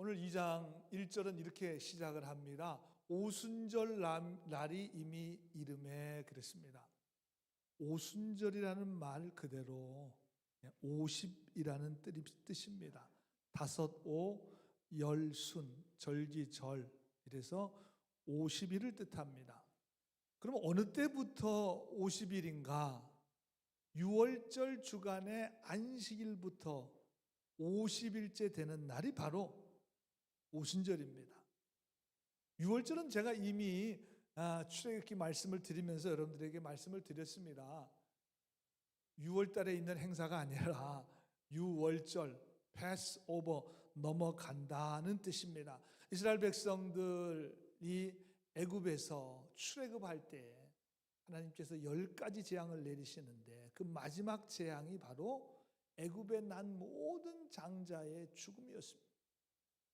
오늘 2장 1절은 이렇게 시작을 합니다. 오순절 날이 이미 이름에 그랬습니다. 오순절이라는 말 그대로 50이라는 뜻입니다. 다섯 오, 열순, 절기절, 이래서 50일을 뜻합니다. 그럼 어느 때부터 50일인가? 6월절 주간의 안식일부터 50일째 되는 날이 바로 오순절입니다. 6월절은 제가 이미 출애굽기 말씀을 드리면서 여러분들에게 말씀을 드렸습니다. 6월 달에 있는 행사가 아니라 6월절, 패스오버, 넘어간다는 뜻입니다. 이스라엘 백성들이 애굽에서 출애굽할 때 하나님께서 10가지 재앙을 내리시는데 그 마지막 재앙이 바로 애굽에 난 모든 장자의 죽음이었습니다.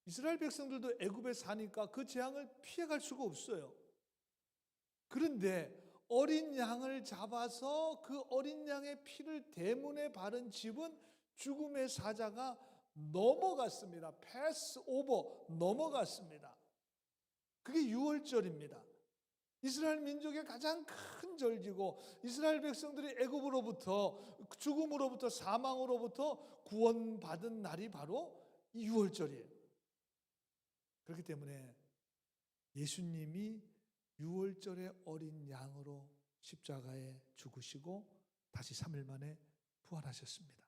이스라엘 백성들도 애굽에 사니까 그 재앙을 피해갈 수가 없어요. 그런데 어린 양을 잡아서 그 어린 양의 피를 대문에 바른 집은 죽음의 사자가 넘어갔습니다. 패스오버, 넘어갔습니다. 그게 6월절입니다. 이스라엘 민족의 가장 큰 절기고 이스라엘 백성들이 애굽으로부터 죽음으로부터 사망으로부터 구원받은 날이 바로 이 6월절이에요. 그렇기 때문에 예수님이 6월절의 어린 양으로 십자가에 죽으시고 다시 3일 만에 부활하셨습니다.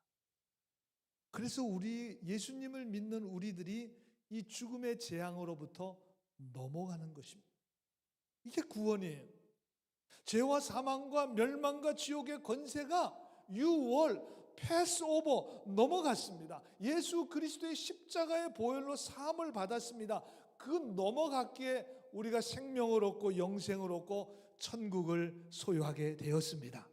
그래서 우리 예수님을 믿는 우리들이 이 죽음의 재앙으로부터 넘어가는 것입니다. 이게 구원이에요. 죄와 사망과 멸망과 지옥의 권세가 6월 패스오버 넘어갔습니다. 예수 그리스도의 십자가의 보혈로 사함을 받았습니다. 그 넘어갔기에 우리가 생명을 얻고 영생을 얻고 천국을 소유하게 되었습니다.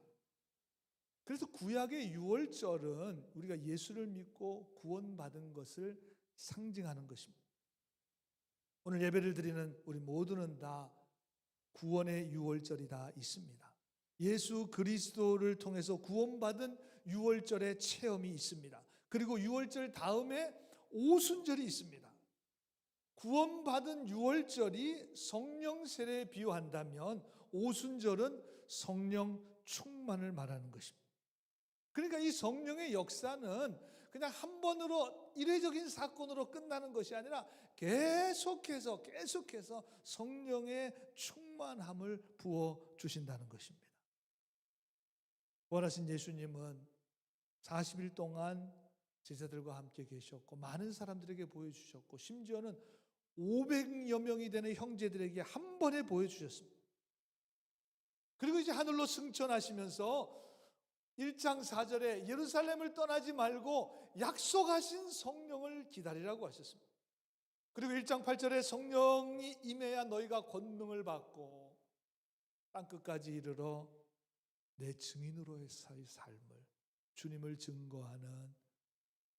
그래서 구약의 6월절은 우리가 예수를 믿고 구원받은 것을 상징하는 것입니다. 오늘 예배를 드리는 우리 모두는 다 구원의 6월절이 다 있습니다. 예수 그리스도를 통해서 구원받은 6월절의 체험이 있습니다. 그리고 6월절 다음에 오순절이 있습니다. 구원받은 6월절이 성령 세례에 비유한다면 오순절은 성령 충만을 말하는 것입니다. 그러니까 이 성령의 역사는 그냥 한 번으로 이례적인 사건으로 끝나는 것이 아니라 계속해서 성령의 충만함을 부어주신다는 것입니다. 부활하신 예수님은 40일 동안 제자들과 함께 계셨고 많은 사람들에게 보여주셨고 심지어는 500여 명이 되는 형제들에게 한 번에 보여주셨습니다. 그리고 이제 하늘로 승천하시면서 1장 4절에 예루살렘을 떠나지 말고 약속하신 성령을 기다리라고 하셨습니다. 그리고 1장 8절에 성령이 임해야 너희가 권능을 받고 땅끝까지 이르러 내 증인으로의 삶을, 주님을 증거하는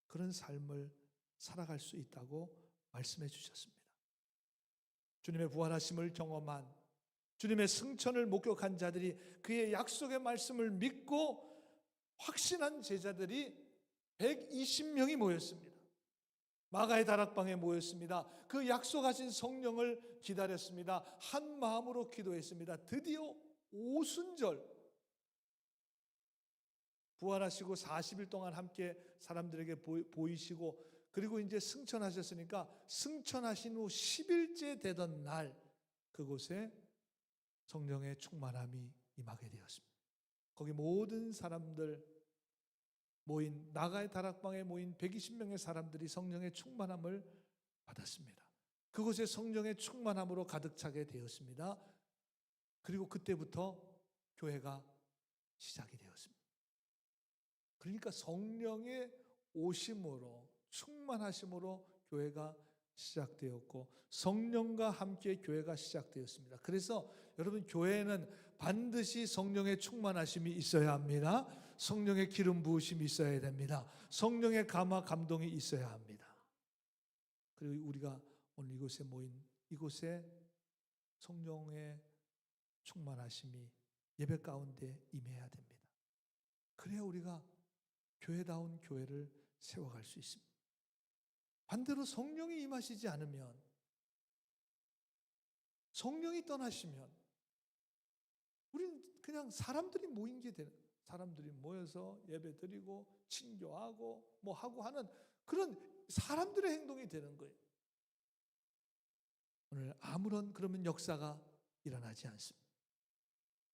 그런 삶을 살아갈 수 있다고 말씀해 주셨습니다. 주님의 부활하심을 경험한, 주님의 승천을 목격한 자들이 그의 약속의 말씀을 믿고 확신한 제자들이 120명이 모였습니다. 마가의 다락방에 모였습니다. 그 약속하신 성령을 기다렸습니다. 한 마음으로 기도했습니다. 드디어 오순절, 부활하시고 40일 동안 함께 사람들에게 보이시고 그리고 이제 승천하셨으니까 승천하신 후 10일째 되던 날 그곳에 성령의 충만함이 임하게 되었습니다. 거기 모든 사람들 모인 나가의 다락방에 모인 120명의 사람들이 성령의 충만함을 받았습니다. 그곳에 성령의 충만함으로 가득 차게 되었습니다. 그리고 그때부터 교회가 시작이 되었습니다. 그러니까 성령의 오심으로 충만하심으로 교회가 시작되었고 성령과 함께 교회가 시작되었습니다. 그래서 여러분 교회는 반드시 성령의 충만하심이 있어야 합니다. 성령의 기름 부으심이 있어야 됩니다. 성령의 감화 감동이 있어야 합니다. 그리고 우리가 오늘 이곳에 모인 이곳에 성령의 충만하심이 예배 가운데 임해야 됩니다. 그래야 우리가 교회다운 교회를 세워갈 수 있습니다. 반대로 성령이 임하시지 않으면, 성령이 떠나시면 우리는 그냥 사람들이 모인 게 되는, 사람들이 모여서 예배 드리고 친교하고 뭐 하고 하는 그런 사람들의 행동이 되는 거예요. 오늘 아무런 그러면 역사가 일어나지 않습니다.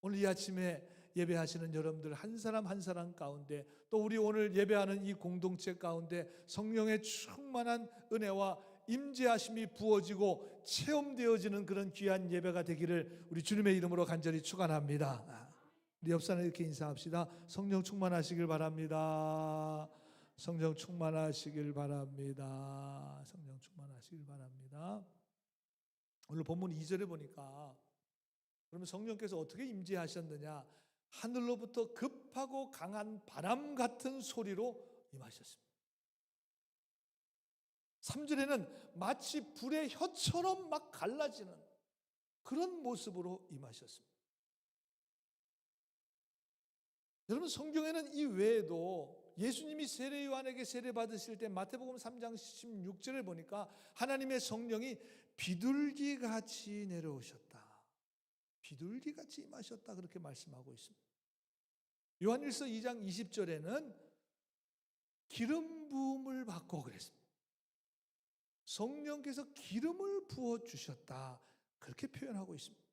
오늘 이 아침에 예배하시는 여러분들 한 사람 한 사람 가운데, 또 우리 오늘 예배하는 이 공동체 가운데 성령의 충만한 은혜와 임재하심이 부어지고 체험되어지는 그런 귀한 예배가 되기를 우리 주님의 이름으로 간절히 축원합니다. 우리 옆 사람 이렇게 인사합시다. 성령 충만하시길 바랍니다. 성령 충만하시길 바랍니다. 성령 충만하시길 바랍니다. 오늘 본문 2절에 보니까 그러면 성령께서 어떻게 임재하셨느냐? 하늘로부터 급하고 강한 바람 같은 소리로 임하셨습니다. 3절에는 마치 불의 혀처럼 막 갈라지는 그런 모습으로 임하셨습니다. 여러분, 성경에는 이 외에도 예수님이 세례 요한에게 세례 받으실 때 마태복음 3장 16절에 보니까 하나님의 성령이 비둘기같이 내려오셨다, 비둘기같이 임하셨다, 그렇게 말씀하고 있습니다. 요한일서 2장 20절에는 기름 부음을 받고 그랬습니다. 성령께서 기름을 부어주셨다, 그렇게 표현하고 있습니다.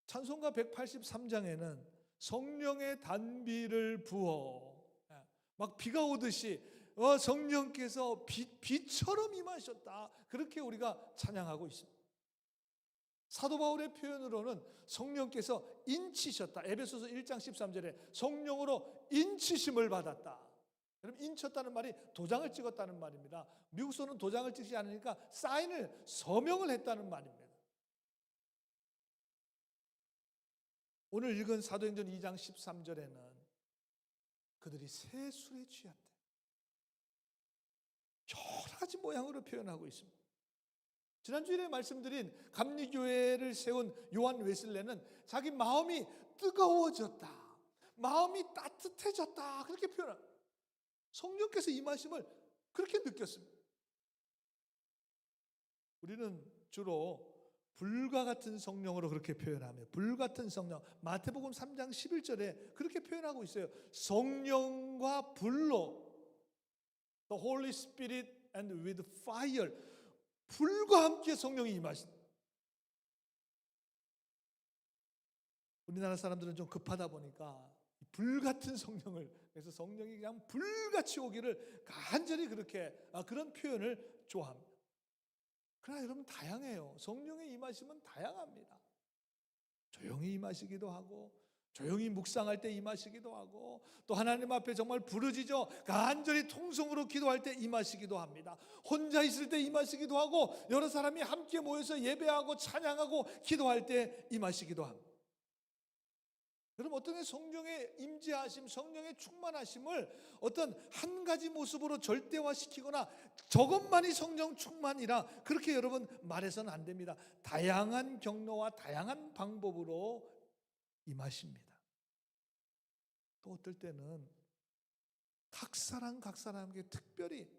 찬송가 183장에는 성령의 단비를 부어 막 비가 오듯이 성령께서 비처럼 임하셨다, 그렇게 우리가 찬양하고 있습니다. 사도 바울의 표현으로는 성령께서 인치셨다. 에베소서 1장 13절에 성령으로 인치심을 받았다. 여러분, 인쳤다는 말이 도장을 찍었다는 말입니다. 미국서는 도장을 찍지 않으니까 사인을, 서명을 했다는 말입니다. 오늘 읽은 사도행전 2장 13절에는 그들이 새 술에 취했대. 여러 가지 모양으로 표현하고 있습니다. 지난주에 말씀드린 감리교회를 세운 요한 웨슬레는 자기 마음이 뜨거워졌다, 마음이 따뜻해졌다, 그렇게 표현합니다. 성령께서 임하심을 그렇게 느꼈습니다. 우리는 주로 불과 같은 성령으로 그렇게 표현하며, 불같은 성령, 마태복음 3장 11절에 그렇게 표현하고 있어요. 성령과 불로, The Holy Spirit and with fire, 불과 함께 성령이 임하신. 우리나라 사람들은 좀 급하다 보니까 불같은 성령을, 그래서 성령이 그냥 불같이 오기를 간절히 그렇게 그런 표현을 좋아합니다. 그러나 여러분, 다양해요. 성령의 임하심은 다양합니다. 조용히 임하시기도 하고, 조용히 묵상할 때 임하시기도 하고, 또 하나님 앞에 정말 부르짖어 간절히 통성으로 기도할 때 임하시기도 합니다. 혼자 있을 때 임하시기도 하고, 여러 사람이 함께 모여서 예배하고 찬양하고 기도할 때 임하시기도 합니다. 여러분, 어떤 성령의 임재하심, 성령의 충만하심을 어떤 한 가지 모습으로 절대화시키거나 저것만이 성령 충만이라 그렇게 여러분 말해서는 안 됩니다. 다양한 경로와 다양한 방법으로 임하십니다. 또 어떨 때는 각 사람에게 특별히,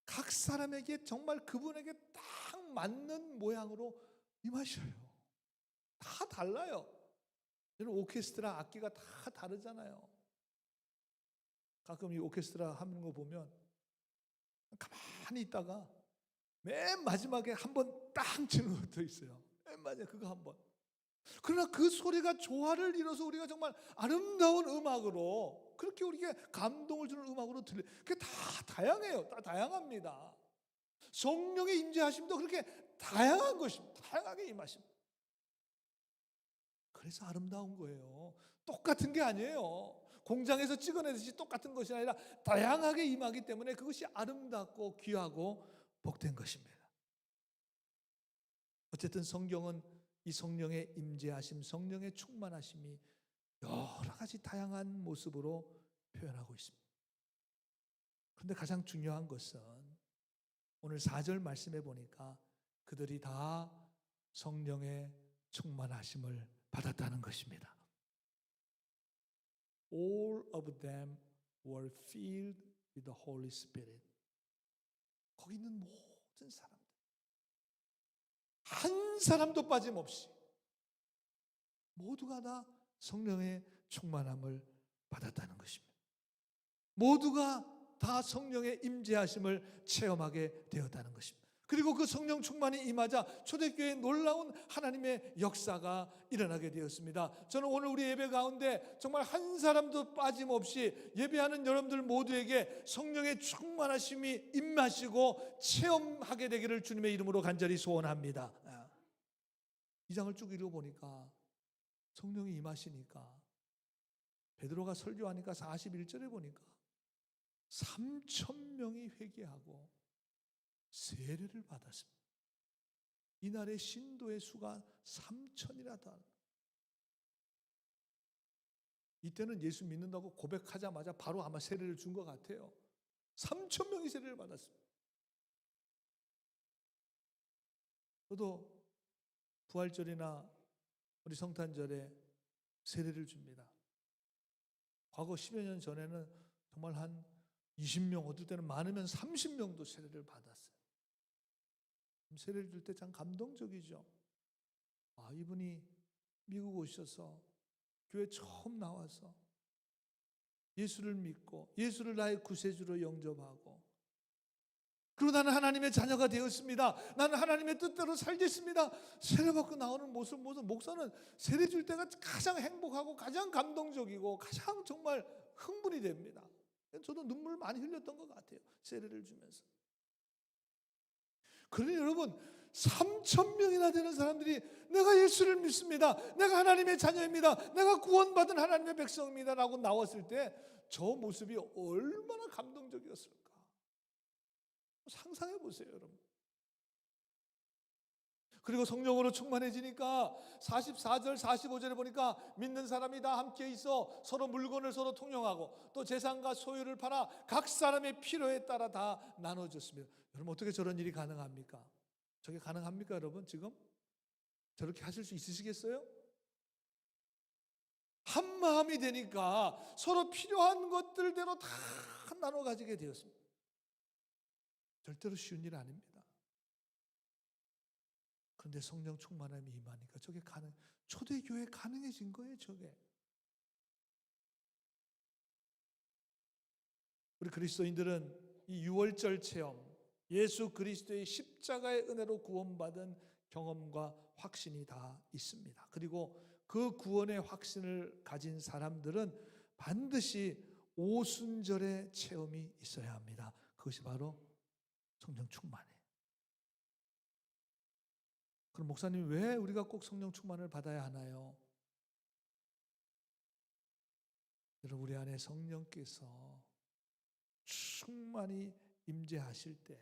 각 사람에게 정말 그분에게 딱 맞는 모양으로 임하셔요. 다 달라요. 여러분, 오케스트라 악기가 다 다르잖아요. 가끔 이 오케스트라 하는 거 보면 가만히 있다가 맨 마지막에 한번 땅 치는 것도 있어요. 맨 마지막에 그거 한번. 그러나 그 소리가 조화를 이뤄서 우리가 정말 아름다운 음악으로, 그렇게 우리에게 감동을 주는 음악으로 들려요. 그게 다 다양해요. 다 다양합니다. 성령의 임재하심도 그렇게 다양한 것입니다. 다양하게 임하십니다. 그래서 아름다운 거예요. 똑같은 게 아니에요. 공장에서 찍어내듯이 똑같은 것이 아니라 다양하게 임하기 때문에 그것이 아름답고 귀하고 복된 것입니다. 어쨌든 성경은 이 성령의 임재하심, 성령의 충만하심이 여러 가지 다양한 모습으로 표현하고 있습니다. 그런데 가장 중요한 것은 오늘 4절 말씀해 보니까 그들이 다 성령의 충만하심을 받았다는 것입니다. All of them were filled with the Holy Spirit. 거기 있는 모든 사람들, 한 사람도 빠짐없이 모두가 다 성령의 충만함을 받았다는 것입니다. 모두가 다 성령의 임재하심을 체험하게 되었다는 것입니다. 그리고 그 성령 충만이 임하자 초대교회에 놀라운 하나님의 역사가 일어나게 되었습니다. 저는 오늘 우리 예배 가운데 정말 한 사람도 빠짐없이 예배하는 여러분들 모두에게 성령의 충만하심이 임하시고 체험하게 되기를 주님의 이름으로 간절히 소원합니다. 이 장을 쭉 읽어보니까 성령이 임하시니까 베드로가 설교하니까 41절에 보니까 3,000명이 회개하고 세례를 받았습니다. 이날의 신도의 수가 3,000이라다. 이때는 예수 믿는다고 고백하자마자 바로 아마 세례를 준 것 같아요. 3,000명이 세례를 받았습니다. 저도 부활절이나 우리 성탄절에 세례를 줍니다. 과거 10여 년 전에는 정말 한 20명, 어떨 때는 많으면 30명도 세례를 받았어요. 세례를 줄 때 참 감동적이죠. 이분이 미국 오셔서 교회 처음 나와서 예수를 믿고 예수를 나의 구세주로 영접하고, 그리고 나는 하나님의 자녀가 되었습니다. 나는 하나님의 뜻대로 살겠습니다. 세례받고 나오는 모습, 목사는 세례 줄 때가 가장 행복하고 가장 감동적이고 가장 정말 흥분이 됩니다. 저도 눈물을 많이 흘렸던 것 같아요. 세례를 주면서. 그러니 여러분, 3,000명이나 되는 사람들이 내가 예수를 믿습니다, 내가 하나님의 자녀입니다, 내가 구원받은 하나님의 백성입니다 라고 나왔을 때 저 모습이 얼마나 감동적이었을까 상상해 보세요, 여러분. 그리고 성령으로 충만해지니까 44절 45절에 보니까 믿는 사람이 다 함께 있어 서로 물건을 서로 통용하고 또 재산과 소유를 팔아 각 사람의 필요에 따라 다 나눠줬습니다. 여러분, 어떻게 저런 일이 가능합니까? 저게 가능합니까, 여러분? 지금 저렇게 하실 수 있으시겠어요? 한 마음이 되니까 서로 필요한 것들대로 다 나눠 가지게 되었습니다. 절대로 쉬운 일 아닙니다. 그런데 성령 충만함이 임하니까 저게 초대교회 가능해진 거예요, 저게. 우리 그리스도인들은 이 유월절 체험, 예수 그리스도의 십자가의 은혜로 구원받은 경험과 확신이 다 있습니다. 그리고 그 구원의 확신을 가진 사람들은 반드시 오순절의 체험이 있어야 합니다. 그것이 바로 성령 충만이에요. 그럼 목사님, 왜 우리가 꼭 성령 충만을 받아야 하나요? 여러분, 우리 안에 성령께서 충만히 임재하실 때,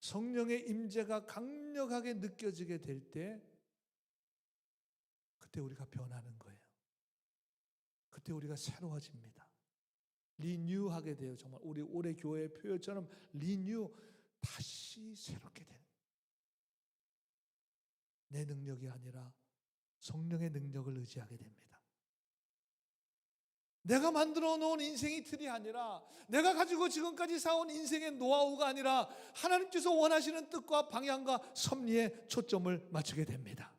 성령의 임재가 강력하게 느껴지게 될 때, 그때 우리가 변하는 거예요. 그때 우리가 새로워집니다. 리뉴하게 돼요. 정말 우리 올해 교회 표현처럼 리뉴, 다시 새롭게 되는, 내 능력이 아니라 성령의 능력을 의지하게 됩니다. 내가 만들어 놓은 인생의 틀이 아니라, 내가 가지고 지금까지 쌓아온 인생의 노하우가 아니라 하나님께서 원하시는 뜻과 방향과 섭리에 초점을 맞추게 됩니다.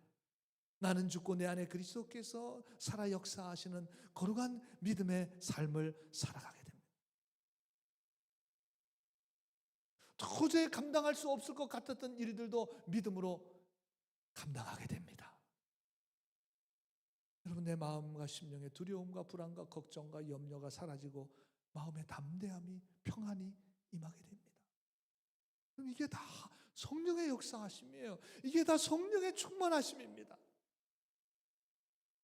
나는 죽고 내 안에 그리스도께서 살아 역사하시는 거룩한 믿음의 삶을 살아가게 됩니다. 도저히 감당할 수 없을 것 같았던 일들도 믿음으로 감당하게 됩니다. 여러분, 내 마음과 심령의 두려움과 불안과 걱정과 염려가 사라지고 마음의 담대함이, 평안이 임하게 됩니다. 그럼 이게 다 성령의 역사하심이에요. 이게 다 성령의 충만하심입니다.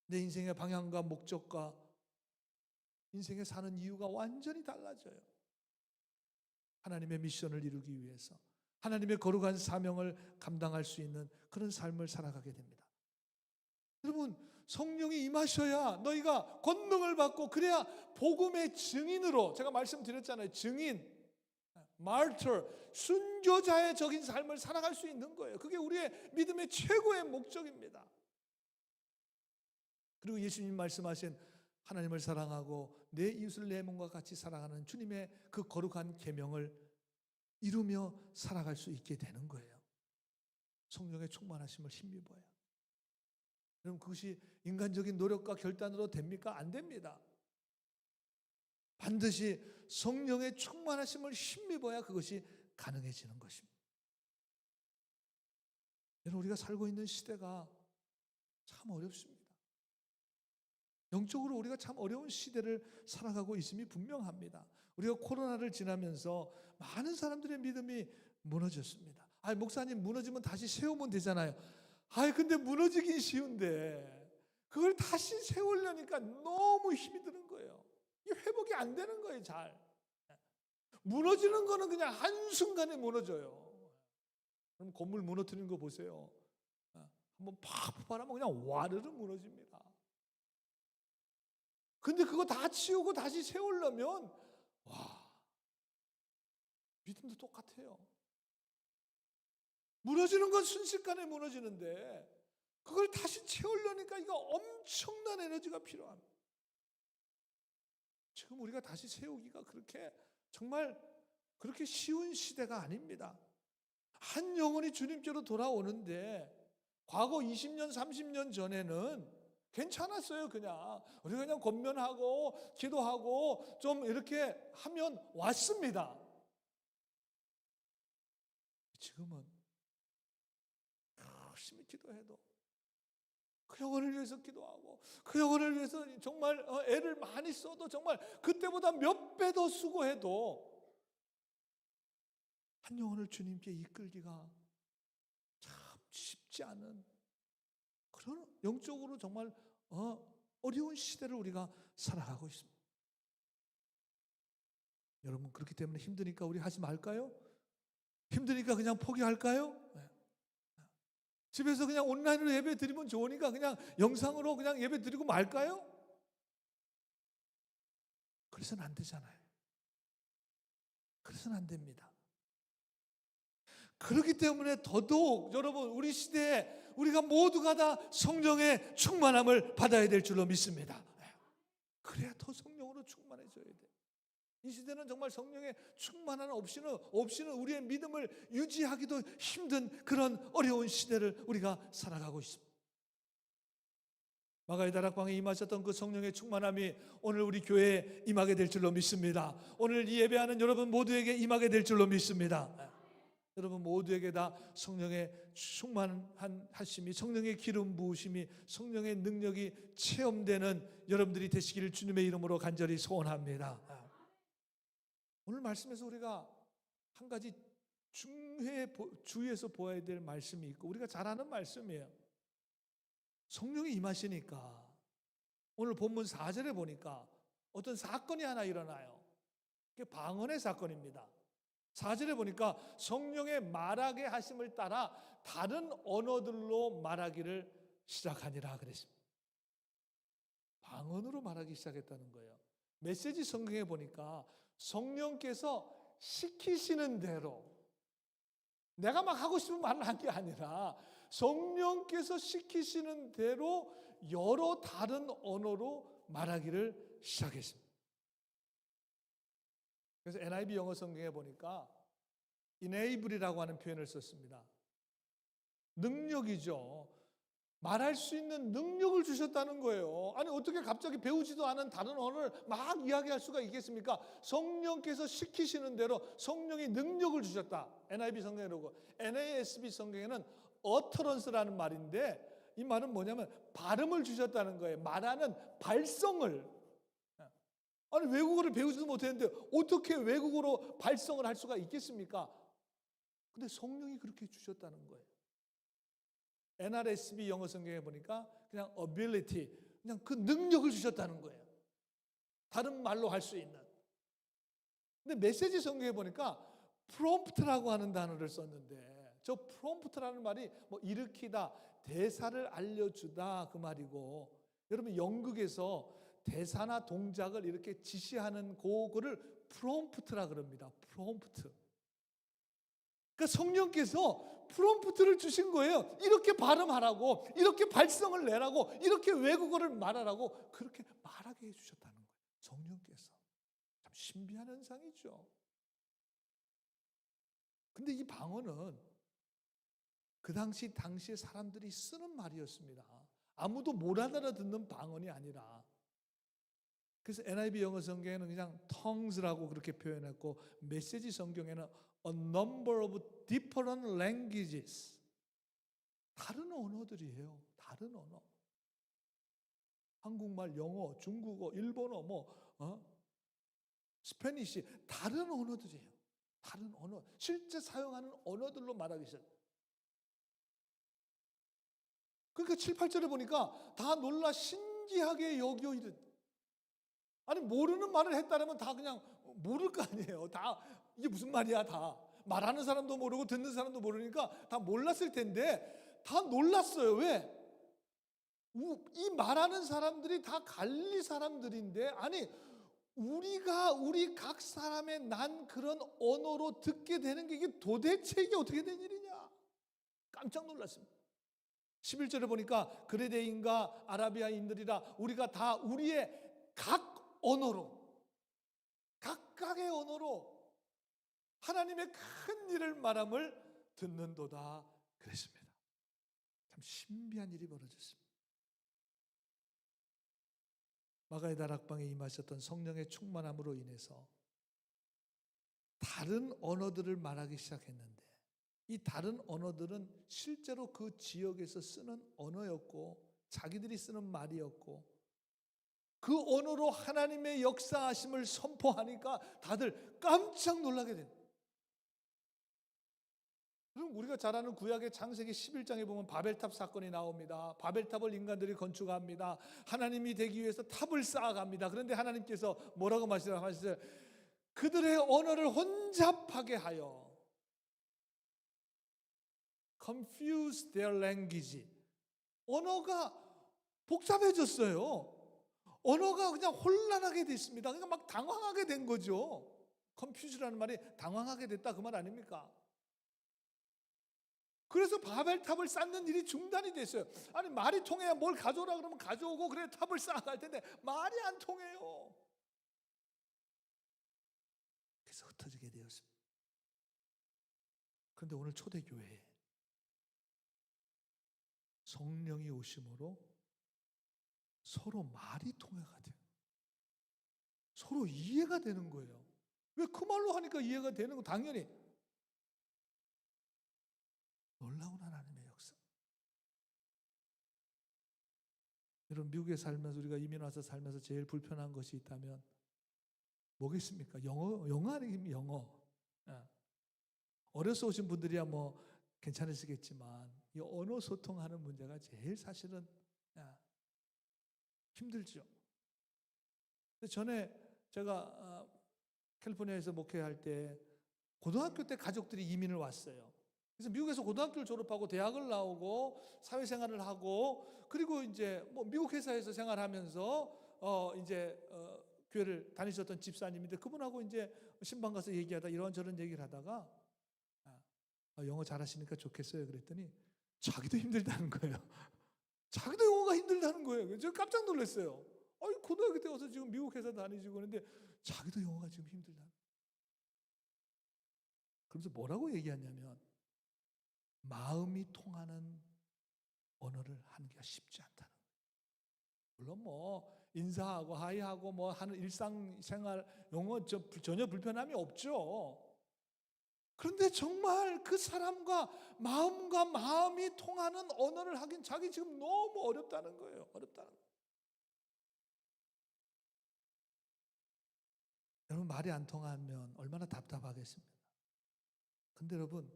내 인생의 방향과 목적과 인생에 사는 이유가 완전히 달라져요. 하나님의 미션을 이루기 위해서, 하나님의 거룩한 사명을 감당할 수 있는 그런 삶을 살아가게 됩니다. 여러분, 성령이 임하셔야 너희가 권능을 받고, 그래야 복음의 증인으로, 제가 말씀드렸잖아요. 증인, 마르터, 순교자의 적인 삶을 살아갈 수 있는 거예요. 그게 우리의 믿음의 최고의 목적입니다. 그리고 예수님 말씀하신 하나님을 사랑하고 내 이웃을 내 몸과 같이 사랑하는 주님의 그 거룩한 계명을 이루며 살아갈 수 있게 되는 거예요. 성령의 충만하심을 힘입어야. 그럼 그것이 인간적인 노력과 결단으로 됩니까? 안 됩니다. 반드시 성령의 충만하심을 힘입어야 그것이 가능해지는 것입니다. 여러분, 우리가 살고 있는 시대가 참 어렵습니다. 영적으로 우리가 참 어려운 시대를 살아가고 있음이 분명합니다. 우리가 코로나를 지나면서 많은 사람들의 믿음이 무너졌습니다. 목사님, 무너지면 다시 세우면 되잖아요. 근데 무너지긴 쉬운데 그걸 다시 세우려니까 너무 힘이 드는 거예요. 이 회복이 안 되는 거예요, 잘. 무너지는 거는 그냥 한순간에 무너져요. 그럼 건물 무너뜨리는 거 보세요. 한번 팍 바라면 그냥 와르르 무너집니다. 근데 그거 다 치우고 다시 세우려면 믿음도 똑같아요. 무너지는 건 순식간에 무너지는데 그걸 다시 채우려니까 이거 엄청난 에너지가 필요합니다. 지금 우리가 다시 세우기가 정말 그렇게 쉬운 시대가 아닙니다. 한 영혼이 주님께로 돌아오는데 과거 20년, 30년 전에는 괜찮았어요. 우리가 그냥 권면하고 기도하고 좀 이렇게 하면 왔습니다. 지금은 열심히 기도해도 그 영혼을 위해서 기도하고 그 영혼을 위해서 정말 애를 많이 써도 정말 그때보다 몇 배 더 수고해도 한 영혼을 주님께 이끌기가 참 쉽지 않은 그런 영적으로 정말 어려운 시대를 우리가 살아가고 있습니다. 여러분, 그렇기 때문에 힘드니까 우리 하지 말까요? 힘드니까 그냥 포기할까요? 네. 집에서 그냥 온라인으로 예배 드리면 좋으니까 그냥 영상으로 그냥 예배 드리고 말까요? 그래서는 안 되잖아요. 그래서는 안 됩니다. 그렇기 때문에 더더욱 여러분, 우리 시대에 우리가 모두가 다 성령의 충만함을 받아야 될 줄로 믿습니다. 그래야 더 성령으로 충만해져야 돼요. 이 시대는 정말 성령의 충만함 없이는 우리의 믿음을 유지하기도 힘든 그런 어려운 시대를 우리가 살아가고 있습니다. 마가의 다락방에 임하셨던 그 성령의 충만함이 오늘 우리 교회에 임하게 될 줄로 믿습니다. 오늘 이 예배하는 여러분 모두에게 임하게 될 줄로 믿습니다. 여러분 모두에게 다 성령의 충만하심이, 성령의 기름 부으심이, 성령의 능력이 체험되는 여러분들이 되시기를 주님의 이름으로 간절히 소원합니다. 오늘 말씀에서 우리가 한 가지 주의해서 보아야 될 말씀이 있고 우리가 잘 아는 말씀이에요. 성령이 임하시니까 오늘 본문 4절에 보니까 어떤 사건이 하나 일어나요. 그게 방언의 사건입니다. 4절에 보니까 성령의 말하게 하심을 따라 다른 언어들로 말하기를 시작하니라 그랬습니다. 방언으로 말하기 시작했다는 거예요. 메시지 성경에 보니까 성령께서 시키시는 대로 내가 막 하고 싶은 말을 한 게 아니라 성령께서 시키시는 대로 여러 다른 언어로 말하기를 시작했습니다. 그래서 NIV 영어 성경에 보니까 enable이라고 하는 표현을 썼습니다. 능력이죠. 말할 수 있는 능력을 주셨다는 거예요. 아니 어떻게 갑자기 배우지도 않은 다른 언어를 막 이야기할 수가 있겠습니까? 성령께서 시키시는 대로 성령이 능력을 주셨다. NIV 성경에 그러고 NASB 성경에는 utterance라는 말인데 이 말은 뭐냐면 발음을 주셨다는 거예요. 말하는 발성을. 아니 외국어를 배우지도 못했는데 어떻게 외국어로 발성을 할 수가 있겠습니까? 근데 성령이 그렇게 주셨다는 거예요. NRSV 영어 성경에 보니까 그냥 ability, 그냥 그 능력을 주셨다는 거예요. 다른 말로 할 수 있는. 근데 메시지 성경에 보니까 prompt라고 하는 단어를 썼는데 저 prompt라는 말이 뭐 일으키다, 대사를 알려주다 그 말이고 여러분 연극에서 대사나 동작을 이렇게 지시하는 그거를 prompt라 그럽니다. prompt. 그러니까 성령께서 프롬프트를 주신 거예요. 이렇게 발음하라고, 이렇게 발성을 내라고, 이렇게 외국어를 말하라고 그렇게 말하게 해주셨다는 거예요. 성령께서. 참 신비한 현상이죠. 근데 이 방언은 그 당시에 사람들이 쓰는 말이었습니다. 아무도 못 알아듣는 방언이 아니라. 그래서 NIV 영어 성경에는 그냥 tongues라고 그렇게 표현했고, 메시지 성경에는 a number of different languages. 다른 언어들이에요. 다른 언어. 한국말, 영어, 중국어, 일본어, 스페니쉬, 다른 언어들이에요. 다른 언어. 실제 사용하는 언어들로 말하기 시작해요. 그러니까 7, 8절에 보니까 다 놀라 신기하게 여겨 이르. 아니 모르는 말을 했다면 다 그냥 모를 거 아니에요. 다 이게 무슨 말이야 다. 말하는 사람도 모르고 듣는 사람도 모르니까 다 몰랐을 텐데 다 놀랐어요. 왜? 이 말하는 사람들이 다 갈릴리 사람들인데, 아니 우리 각 사람의 난 그런 언어로 듣게 되는 게 이게 도대체 이게 어떻게 된 일이냐. 깜짝 놀랐습니다. 11절에 보니까 그레데인과 아라비아인들이라 우리가 다 우리의 각 언어로, 각각의 언어로 하나님의 큰 일을 말함을 듣는도다 그랬습니다. 참 신비한 일이 벌어졌습니다. 마가의 다락방에 임하셨던 성령의 충만함으로 인해서 다른 언어들을 말하기 시작했는데, 이 다른 언어들은 실제로 그 지역에서 쓰는 언어였고 자기들이 쓰는 말이었고, 그 언어로 하나님의 역사하심을 선포하니까 다들 깜짝 놀라게 됩니다. 그럼 우리가 잘 아는 구약의 창세기 11장에 보면 바벨탑 사건이 나옵니다. 바벨탑을 인간들이 건축합니다. 하나님이 되기 위해서 탑을 쌓아갑니다. 그런데 하나님께서 뭐라고 말씀하시죠? 그들의 언어를 혼잡하게 하여 confuse their language. 언어가 복잡해졌어요. 언어가 그냥 혼란하게 됐습니다. 그러니까 막 당황하게 된 거죠. confuse라는 말이 당황하게 됐다 그 말 아닙니까? 그래서 바벨탑을 쌓는 일이 중단이 됐어요. 아니 말이 통해야 뭘 가져오라 그러면 가져오고 그래 탑을 쌓아갈 텐데 말이 안 통해요. 그래서 흩어지게 되었습니다. 그런데 오늘 초대교회에 성령이 오심으로 서로 말이 통해가 돼요. 서로 이해가 되는 거예요. 왜 그 말로 하니까 이해가 되는 거 당연히. 놀라운 하나님의 역사. 여러분 미국에 살면서 우리가 이민 와서 살면서 제일 불편한 것이 있다면 뭐겠습니까? 영어 아니면 영어. 어려서 오신 분들이야 뭐 괜찮으시겠지만 이 언어 소통하는 문제가 제일 사실은 힘들죠. 전에 제가 캘리포니아에서 목회할 때 고등학교 때 가족들이 이민을 왔어요. 그래서 미국에서 고등학교를 졸업하고 대학을 나오고 사회생활을 하고 그리고 이제 뭐 미국 회사에서 생활하면서 교회를 다니셨던 집사님인데 그분하고 이제 신방 가서 얘기하다 이런저런 얘기를 하다가 영어 잘하시니까 좋겠어요. 그랬더니 자기도 힘들다는 거예요. 자기도 영어가 힘들다는 거예요. 제가 깜짝 놀랐어요. 고등학교 때 와서 지금 미국 회사 다니시고 그런데 자기도 영어가 지금 힘들다. 그러면서 뭐라고 얘기하냐면 마음이 통하는 언어를 하는 게 쉽지 않다는 거예요. 물론 뭐 인사하고 하이하고 뭐 하는 일상생활 영어 전혀 불편함이 없죠. 그런데 정말 그 사람과 마음과 마음이 통하는 언어를 하긴 자기 지금 너무 어렵다는 거예요. 어렵다는 거예요. 여러분 말이 안 통하면 얼마나 답답하겠습니까? 근데 여러분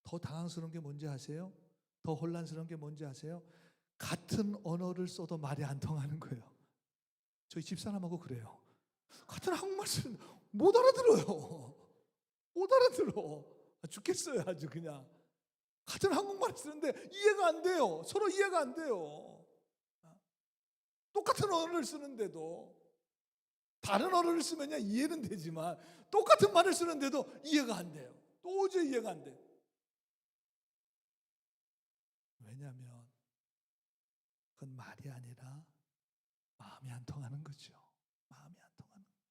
더 당황스러운 게 뭔지 아세요? 더 혼란스러운 게 뭔지 아세요? 같은 언어를 써도 말이 안 통하는 거예요. 저희 집사람하고 그래요. 같은 한국말 쓰는데 못 알아들어요. 못 알아들어. 죽겠어요 아주 그냥. 같은 한국말 쓰는데 이해가 안 돼요. 서로 이해가 안 돼요. 똑같은 언어를 쓰는데도 다른 언어를 쓰면 이해는 되지만 똑같은 말을 쓰는데도 이해가 안 돼요. 도저히 이해가 안 돼요. 왜냐하면 그건 말이 아니라 마음이 안 통하는 거죠. 마음이 안 통하는 거예요.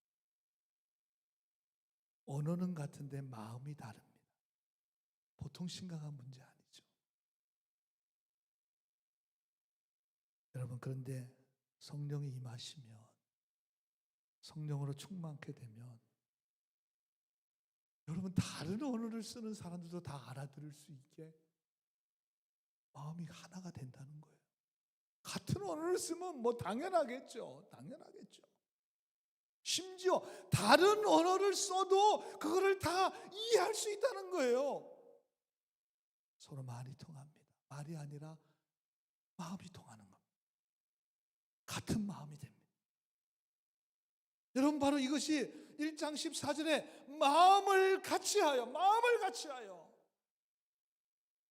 언어는 같은데 마음이 다릅니다. 보통 심각한 문제 아니죠. 여러분, 그런데 성령이 임하시면, 성령으로 충만케 되면 여러분, 다른 언어를 쓰는 사람들도 다 알아들을 수 있게 마음이 하나가 된다는 거예요. 같은 언어를 쓰면 뭐 당연하겠죠. 당연하겠죠. 심지어 다른 언어를 써도 그거를 다 이해할 수 있다는 거예요. 서로 말이 통합니다. 말이 아니라 마음이 통하는 겁니다. 같은 마음이 됩니다. 여러분, 바로 이것이 1장 14절에 마음을 같이하여, 마음을 같이하여.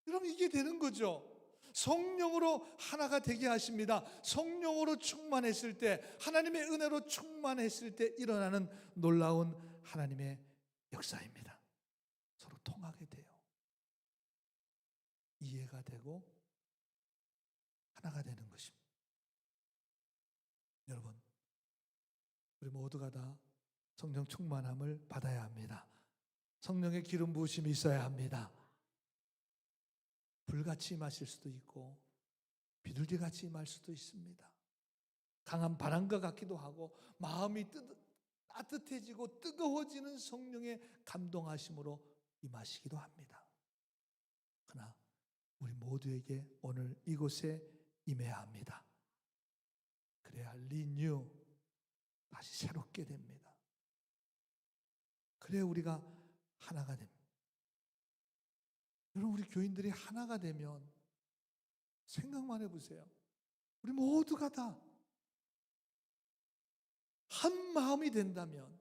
여러분, 이게 되는 거죠. 성령으로 하나가 되게 하십니다. 성령으로 충만했을 때, 하나님의 은혜로 충만했을 때 일어나는 놀라운 하나님의 역사입니다. 서로 통하게 돼요. 이해가 되고 하나가 되는 것입니다. 여러분, 우리 모두가 다 성령 충만함을 받아야 합니다. 성령의 기름 부으심이 있어야 합니다. 불같이 임하실 수도 있고 비둘기같이 임할 수도 있습니다. 강한 바람과 같기도 하고 마음이 따뜻해지고 뜨거워지는 성령의 감동하심으로 임하시기도 합니다. 그러나 우리 모두에게 오늘 이곳에 임해야 합니다. 그래야 리뉴, 다시 새롭게 됩니다. 그래야 우리가 하나가 됩니다. 여러분, 우리 교인들이 하나가 되면 생각만 해보세요. 우리 모두가 다 한 마음이 된다면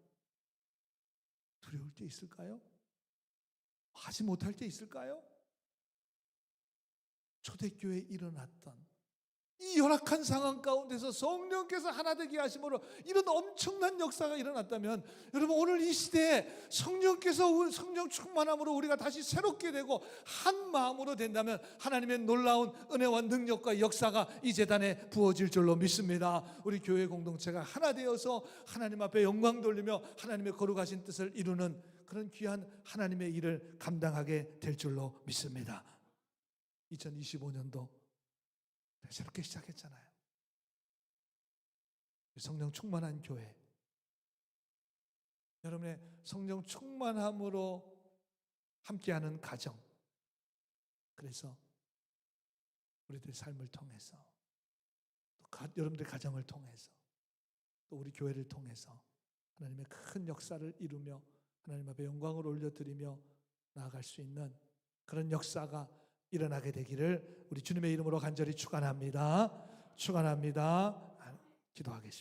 두려울 때 있을까요? 하지 못할 때 있을까요? 초대교회에 일어났던 이 열악한 상황 가운데서 성령께서 하나 되게 하심으로 이런 엄청난 역사가 일어났다면, 여러분, 오늘 이 시대에 성령께서 성령 충만함으로 우리가 다시 새롭게 되고 한 마음으로 된다면 하나님의 놀라운 은혜와 능력과 역사가 이 제단에 부어질 줄로 믿습니다. 우리 교회 공동체가 하나 되어서 하나님 앞에 영광 돌리며 하나님의 거룩하신 뜻을 이루는 그런 귀한 하나님의 일을 감당하게 될 줄로 믿습니다. 2025년도 새롭게 시작했잖아요. 성령 충만한 교회, 여러분의 성령 충만함으로 함께하는 가정, 그래서 우리들의 삶을 통해서, 또 여러분들의 가정을 통해서, 또 우리 교회를 통해서 하나님의 큰 역사를 이루며 하나님 앞에 영광을 올려드리며 나아갈 수 있는 그런 역사가 일어나게 되기를 우리 주님의 이름으로 간절히 축원합니다. 축원합니다. 기도하겠습니다.